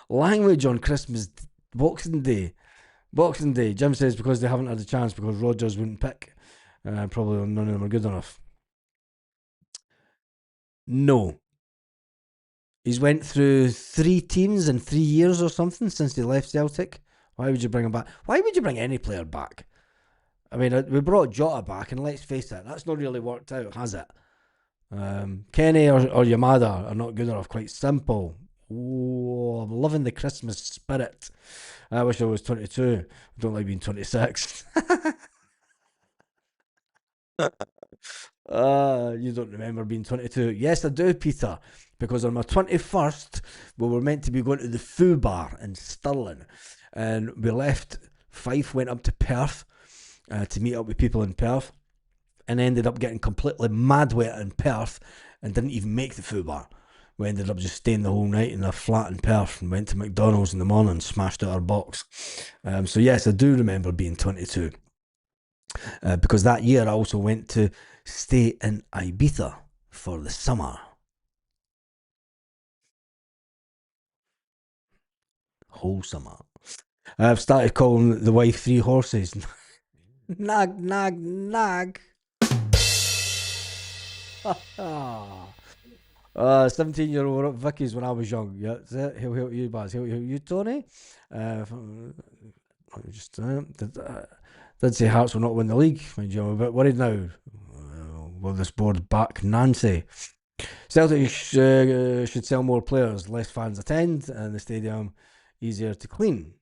Language on Christmas, Boxing Day. Jim says because they haven't had a chance because Rodgers wouldn't pick. Probably none of them are good enough. No. He's went through 3 teams in 3 years or something since he left Celtic. Why would you bring him back? Why would you bring any player back? I mean, we brought Jota back, and let's face it, that's not really worked out, has it? Kenny or Yamada are not good enough. Quite simple. Oh, I'm loving the Christmas spirit. I wish I was 22. I don't like being 26. You don't remember being 22. Yes, I do, Peter. Because on my 21st, we were meant to be going to the Foo Bar in Stirling. And we left. Fife went up to Perth to meet up with people in Perth. And ended up getting completely mad wet in Perth and didn't even make the Foo Bar. We ended up just staying the whole night in a flat in Perth and went to McDonald's in the morning and smashed out our box. So yes, I do remember being 22. Because that year I also went to stay in Ibiza for the summer. Whole summer. I've started calling the wife three horses. Nag, nag, nag. 17-year-old Vicky's when I was young. Yeah, that's it. He'll help you, Baz. He'll help you, Tony. Just did say Hearts will not win the league. Mind you, I'm a bit worried now. Will this board back Nancy? Celtic should sell more players, less fans attend, and the stadium easier to clean.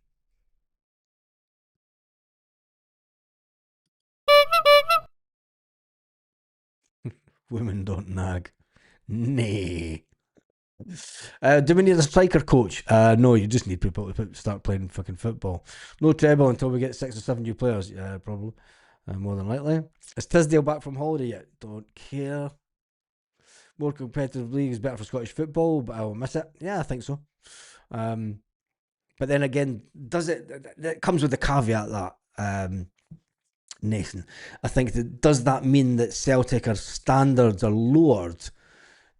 Women don't nag. Nay. Do we need a striker coach? No, you just need people to start playing fucking football. No treble until we get 6 or 7 new players. Yeah, probably. More than likely. Is Tisdale back from holiday yet? Don't care. More competitive league is better for Scottish football, but I'll miss it. Yeah, I think so. But then again, does it comes with the caveat that Nathan, I think does that mean that Celtic our standards are lowered,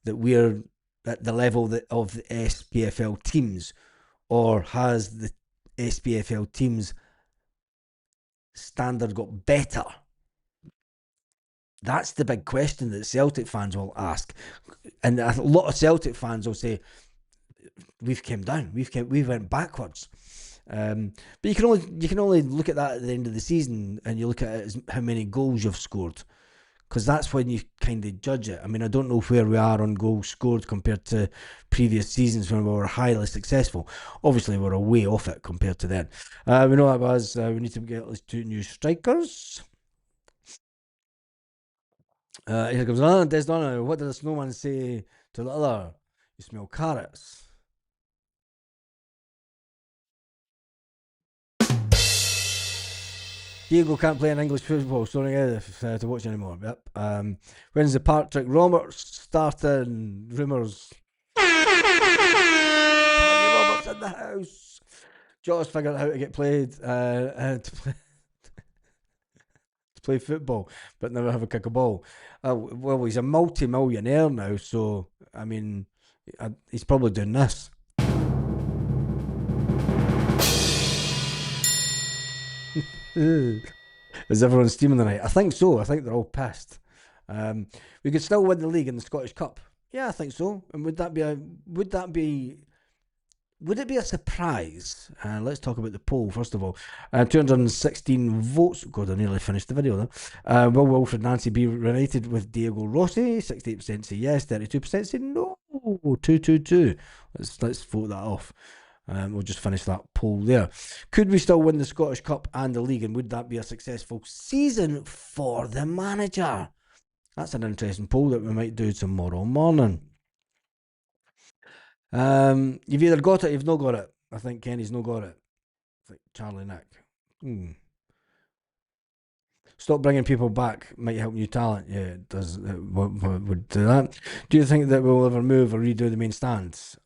that we're at the level of the SPFL teams, or has the SPFL teams standard got better? That's the big question that Celtic fans will ask, and a lot of Celtic fans will say we've came down, we went backwards. But you can only look at that at the end of the season, and you look at it as how many goals you've scored, because that's when you kind of judge it. I mean, I don't know where we are on goals scored compared to previous seasons when we were highly successful. Obviously, we're way off it compared to then. We know that was we need to get at least 2 new strikers. Here comes another. Des Donna. What did the snowman say to the other? You smell carrots. Diego can't play in English football, so to watch anymore. Yep. When's the Patrick Roberts starting? Rumours. Tony Roberts in the house. Josh figured out how to get played to play football, but never have a kick a ball. Well, he's a multi-millionaire now, so I mean, he's probably doing this. Is everyone steaming tonight? I think so. I think they're all pissed. We could still win the league in the Scottish Cup. Yeah, I think so. And would it be a surprise? Let's talk about the poll first of all. 216 votes. God, I nearly finished the video there. Will Wilfred Nancy be reunited with Diego Rossi? 68% say yes, 32% say no. 222. Let's vote that off. We'll just finish that poll there. Could we still win the Scottish Cup and the league, and would that be a successful season for the manager? That's an interesting poll that we might do tomorrow morning. You've either got it or you've not got it. I think Kenny's not got it. It's like Charlie Nick. Stop bringing people back might help new talent. Yeah, it does. It would do that. Do you think that we'll ever move or redo the main stands?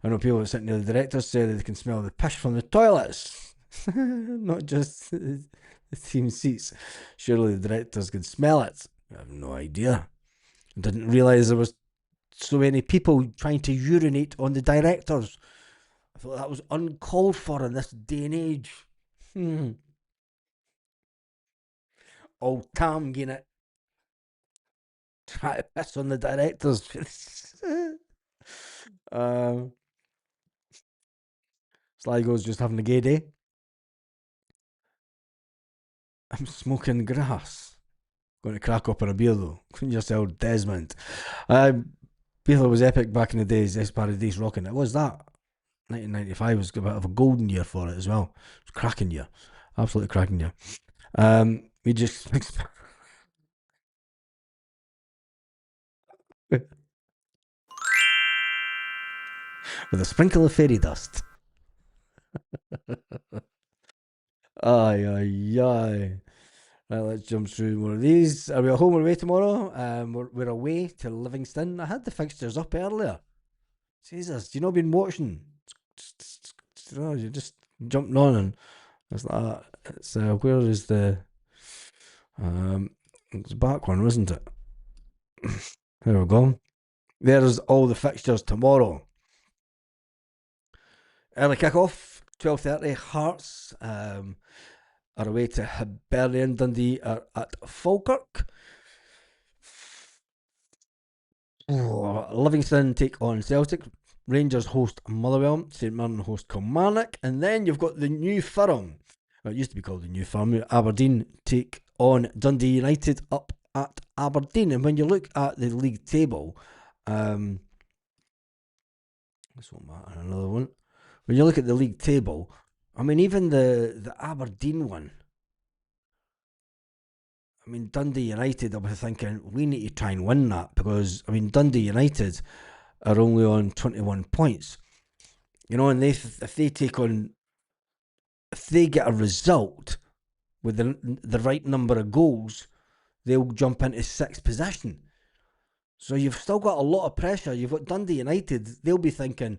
I know people that sit near the directors say that they can smell the piss from the toilets, not just the team seats. Surely the directors can smell it. I have no idea. I didn't realise there was so many people trying to urinate on the directors. I thought that was uncalled for in this day and age. Old Tom getting it. Try to piss on the directors. Sligo's just having a gay day. I'm smoking grass. Going to crack up on a beer though. Clean yourself, Desmond. Beer was epic back in the days. S Paradise rocking. It was that. 1995 was a bit of a golden year for it as well. It was a cracking year. Absolutely cracking year. We just with a sprinkle of fairy dust. Aye, aye, aye. Right, let's jump through one of these. Are we at home or away tomorrow? We're away to Livingston. I had the fixtures up earlier. Jesus, do you not been watching? You're just jumping on and it's like that. It's where is the it's back one, wasn't it? There we go. There's all the fixtures tomorrow. Early kick-off, 12:30. Hearts are away to Hibernian. Dundee are at Falkirk. Livingston take on Celtic. Rangers host Motherwell. St Mirren host Kilmarnock. And then you've got the New Firm. Well, it used to be called the New Firm. Aberdeen take on Dundee United up at Aberdeen. And when you look at the league table, this won't matter, another one. When you look at the league table, I mean, even the Aberdeen one, I mean, Dundee United, I was thinking, we need to try and win that because, I mean, Dundee United are only on 21 points. You know, and if they get a result with the right number of goals, they'll jump into sixth position. So you've still got a lot of pressure. You've got Dundee United, they'll be thinking,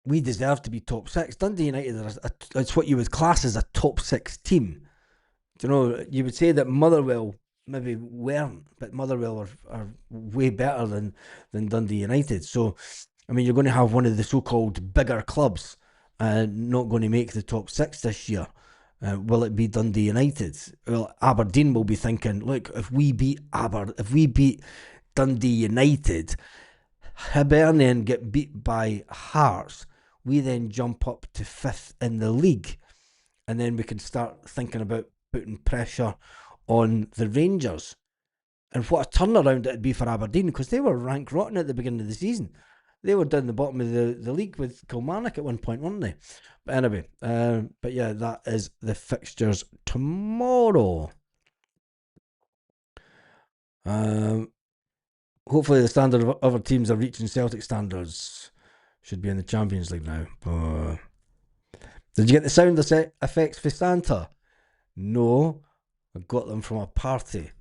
we deserve to be top six. Dundee United it's what you would class as a top six team. You know, you would say that Motherwell maybe weren't, but Motherwell are way better than Dundee United. So, I mean, you're going to have one of the so-called bigger clubs not going to make the top six this year. Will it be Dundee United? Well, Aberdeen will be thinking, look, if we beat Dundee United, Hibernian get beat by Hearts, we then jump up to fifth in the league, and then we can start thinking about putting pressure on the Rangers. And what a turnaround it'd be for Aberdeen, because they were rank rotten at the beginning of the season. They were down the bottom of the league with Kilmarnock at one point, weren't they? But anyway, but yeah, that is the fixtures tomorrow. Hopefully the standard of other teams are reaching Celtic standards. Should be in the Champions League now. Did you get the sound effects for Santa? No, I got them from a party.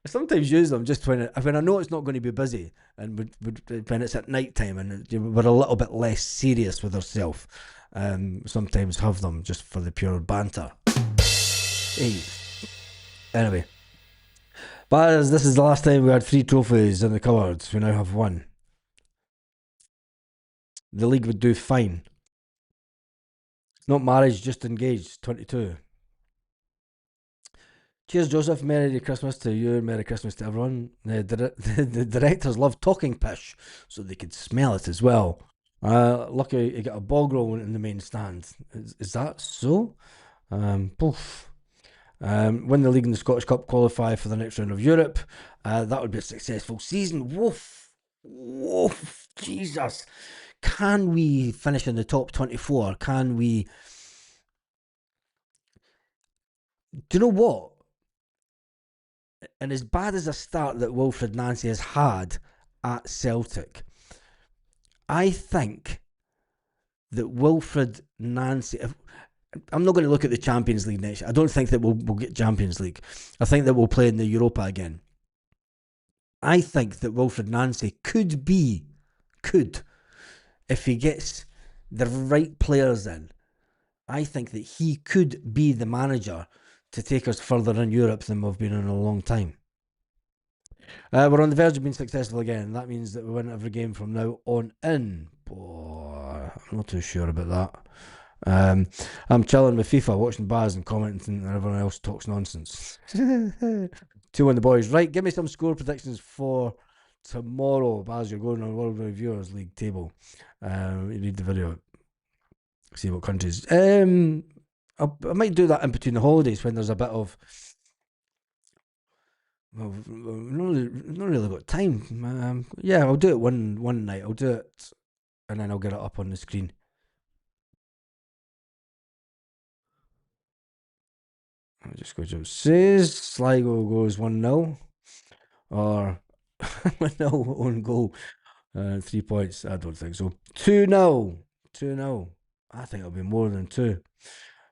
I sometimes use them just when I know it's not going to be busy and when it's at night time and we're a little bit less serious with ourselves. Sometimes have them just for the pure banter. Hey. Anyway, but as this is the last time we had 3 trophies in the cupboards, we now have 1. The league would do fine. Not marriage, just engaged. 22. Cheers, Joseph. Merry Christmas to you. Merry Christmas to everyone. The directors love talking pish, so they could smell it as well. Lucky you got a bog roll in the main stand. Is that so? Poof. Win the league and the Scottish Cup, qualify for the next round of Europe. That would be a successful season. Woof. Woof. Jesus. Can we finish in the top 24? Can we... Do you know what? And as bad as a start that Wilfred Nancy has had at Celtic, I think that Wilfred Nancy... I'm not going to look at the Champions League next year. I don't think that we'll get Champions League. I think that we'll play in the Europa again. I think that Wilfred Nancy could, if he gets the right players in, I think that he could be the manager to take us further in Europe than we've been in a long time. We're on the verge of being successful again. That means that we win every game from now on in. I'm not too sure about that. I'm chilling with FIFA, watching Baz and commenting, and everyone else talks nonsense. 2-1 the boys. Right, give me some score predictions for tomorrow. Baz, you're going on World Reviewers League table. You read the video. See what countries. I might do that in between the holidays when there's a bit of... Well, not really got time. Yeah, I'll do it one night. I'll do it, and then I'll get it up on the screen. I'll just go to says Sligo goes 1-0 or 1-0 own goal, 3 points. I don't think so. 2-0. 2-0. I think it'll be more than 2.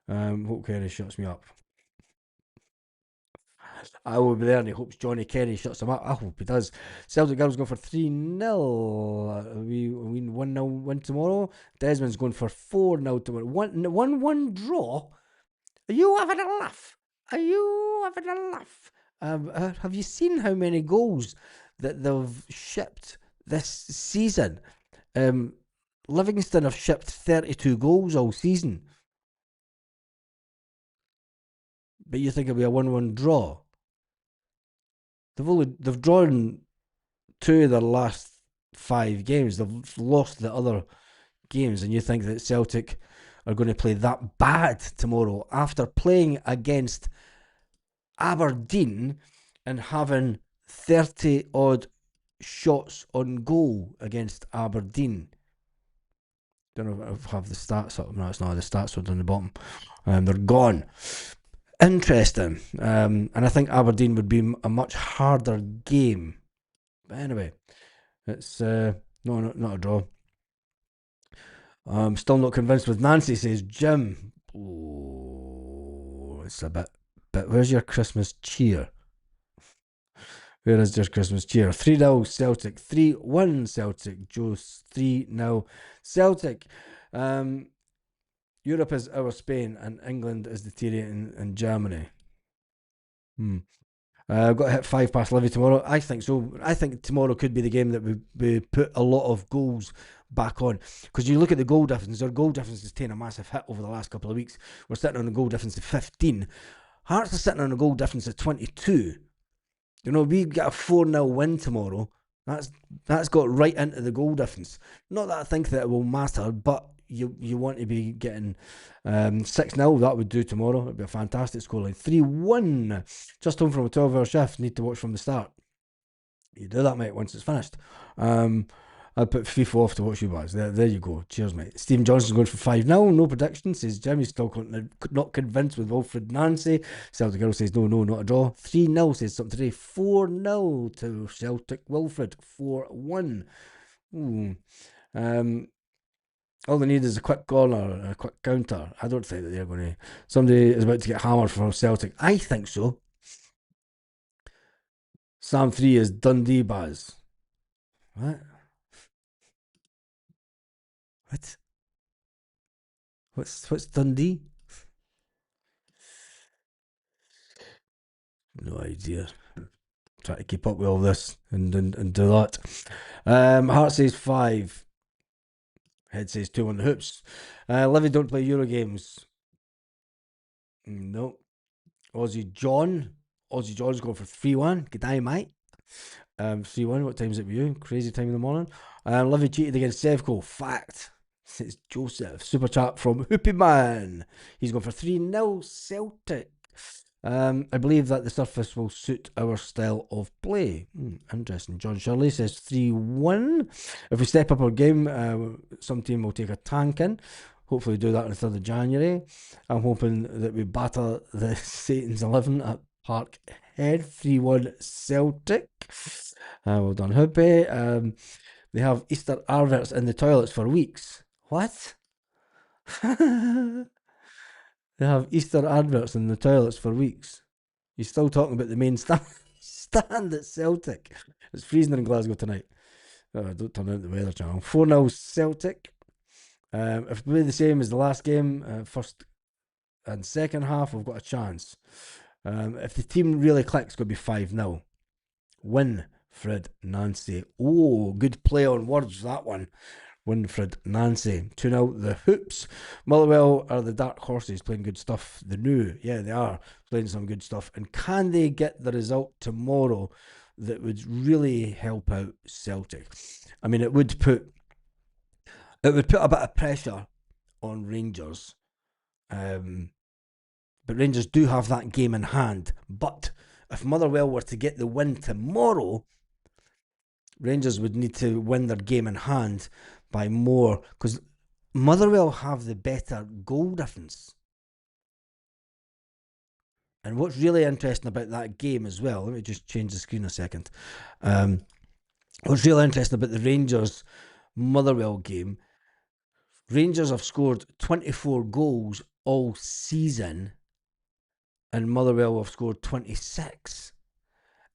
Hope Kenny shuts me up. I will be there and he hopes Johnny Kenny shuts him up. I hope he does. Celtic Girls going for 3-0. We win 1-0 win tomorrow. Desmond's going for 4-0 tomorrow. 1-1 draw. Are you having a laugh? Are you having a laugh? Have you seen how many goals that they've shipped this season? Um, Livingston have shipped 32 goals all season, but you think it'll be a 1-1 draw? They've drawn two of their last 5 games. They've lost the other games, and you think that Celtic are going to play that bad tomorrow after playing against Aberdeen and having 30 odd shots on goal against Aberdeen. Don't know if I have the stats up. No, it's not. The stats are down the bottom. They're gone. Interesting. And I think Aberdeen would be a much harder game. But anyway, it's not a draw. I'm still not convinced with Nancy, says Jim. Oh, it's a bit. But where's your Christmas cheer? Where is your Christmas cheer? 3-0 Celtic, 3-1 Celtic, Joe's 3-0 Celtic. Europe is our Spain and England is deteriorating in Germany. I've got to hit 5 past Livy tomorrow. I think so. I think tomorrow could be the game that we put a lot of goals back on. Because you look at the goal difference, our goal difference has taken a massive hit over the last couple of weeks. We're sitting on a goal difference of 15. Hearts are sitting on a goal difference of 22. You know, we get a 4-0 win tomorrow. That's got right into the goal difference. Not that I think that it will matter, but you want to be getting 6-0. That would do tomorrow. It'd be a fantastic scoreline. 3-1. Just home from a 12-hour shift. Need to watch from the start. You do that, mate, once it's finished. I'll put FIFA off to watch you guys. There you go. Cheers, mate. Stephen Johnson's going for 5-0. No prediction, says Jimmy's still not convinced with Wilfred Nancy. Celtic Girl says no, not a draw. 3-0 says something today. 4-0 to Celtic Wilfred. 4-1. All they need is a quick corner, a quick counter. I don't think that they're going to. Somebody is about to get hammered from Celtic. I think so. Sam 3 is Dundee Baz. What? What's Dundee? No idea. Try to keep up with all this and do that. Heart says 5. Head says 2 on the hoops. Livy don't play Euro games. No. Aussie John's going for 3-1. Good day, mate. 3-1. What time is it for you? Crazy time in the morning. Livy cheated against Sevco. Fact. It's Joseph. Super chat from Hoopy Man. He's going for 3-0 Celtic. I believe that the surface will suit our style of play. Interesting. John Shirley says 3-1. If we step up our game, some team will take a tank in. Hopefully do that on the 3rd of January. I'm hoping that we batter the Satan's 11 at Parkhead. 3-1 Celtic. Well done, Hoopy. They have Easter adverts in the toilets for weeks. What? They have Easter adverts in the toilets for weeks. You're still talking about the main stand at Celtic. It's freezing in Glasgow tonight. Don't turn out the weather channel. 4-0 Celtic. If we play the same as the last game, first and second half, we've got a chance. If the team really clicks, it's going to be 5-0. Winfred Nancy. Oh, good play on words, that one. Winfred Nancy. 2-0 the Hoops. Motherwell are the dark horses playing good stuff. The new, yeah, they are playing some good stuff. And can they get the result tomorrow that would really help out Celtic? I mean, it would put a bit of pressure on Rangers. But Rangers do have that game in hand. But if Motherwell were to get the win tomorrow, Rangers would need to win their game in hand by more, because Motherwell have the better goal difference. And what's really interesting about that game as well, let me just change the screen a second. What's really interesting about the Rangers Motherwell game, Rangers have scored 24 goals all season and Motherwell have scored 26.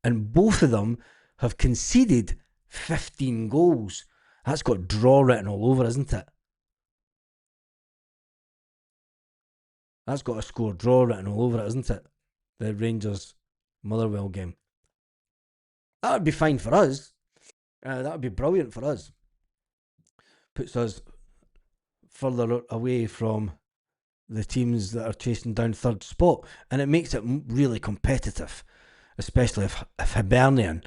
And both of them have conceded 15 goals. That's got draw written all over, isn't it? That's got a score draw written all over it, isn't it? The Rangers Motherwell game. That would be fine for us. That would be brilliant for us. Puts us further away from the teams that are chasing down third spot, and it makes it really competitive, especially if Hibernian.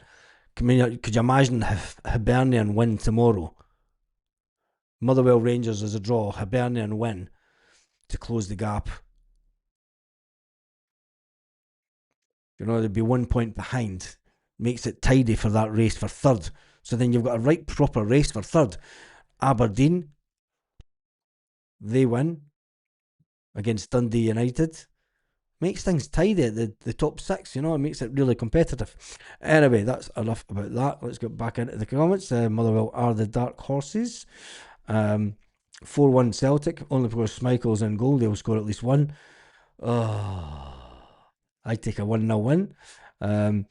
Could you imagine if Hibernian win tomorrow? Motherwell Rangers as a draw, Hibernian win to close the gap. You know, they'd be 1 point behind. Makes it tidy for that race for third. So then you've got a right proper race for third. Aberdeen, they win against Dundee United. Makes things tidy at the top six, you know, it makes it really competitive. Anyway, that's enough about that. Let's get back into the comments. Motherwell are the dark horses. 4-1 Celtic, only because Schmeichel's in goal, they'll score at least one. Oh, I take a 1-0 win.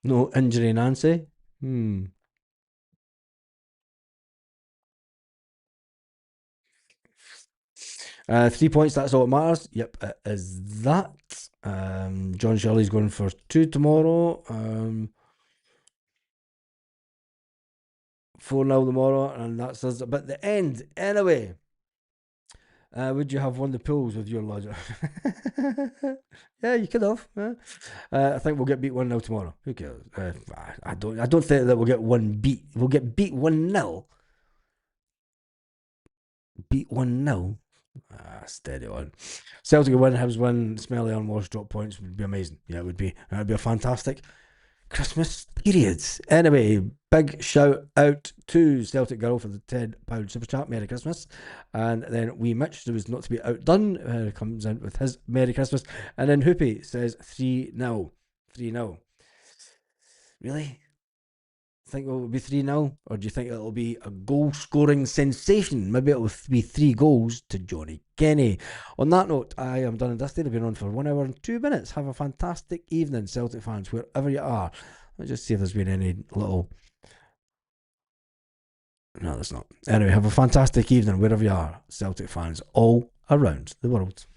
No injury, Nancy. 3 points, that's all that matters. Yep, it is that. John Shirley's going for 2 tomorrow. 4-0 tomorrow, and that's us. But the end, anyway. Would you have won the pools with your logic? Yeah, you could have. Yeah. I think we'll get beat 1-0 tomorrow. Who cares? I don't think that we'll get one beat. We'll get beat 1-0. Beat 1-0. Steady on. Celtic win, Hibs win, Smelly unwashed drop points would be amazing. Yeah, it would be. It would be a fantastic Christmas periods. Anyway, big shout out to Celtic Girl for the £10 super chat. Merry Christmas. And then Wee Mitch, who was not to be outdone, comes in with his Merry Christmas. And then Hoopy says 3-0. 3-0. Really? Think it will be 3-0? Or do you think it'll be a goal scoring sensation? Maybe it'll be 3 goals to Johnny Kenny. On that note, I am done and dusted. I've been on for 1 hour and 2 minutes. Have a fantastic evening, Celtic fans, wherever you are. Let's just see if there's been any little. No, there's not. Anyway, have a fantastic evening, wherever you are, Celtic fans, all around the world.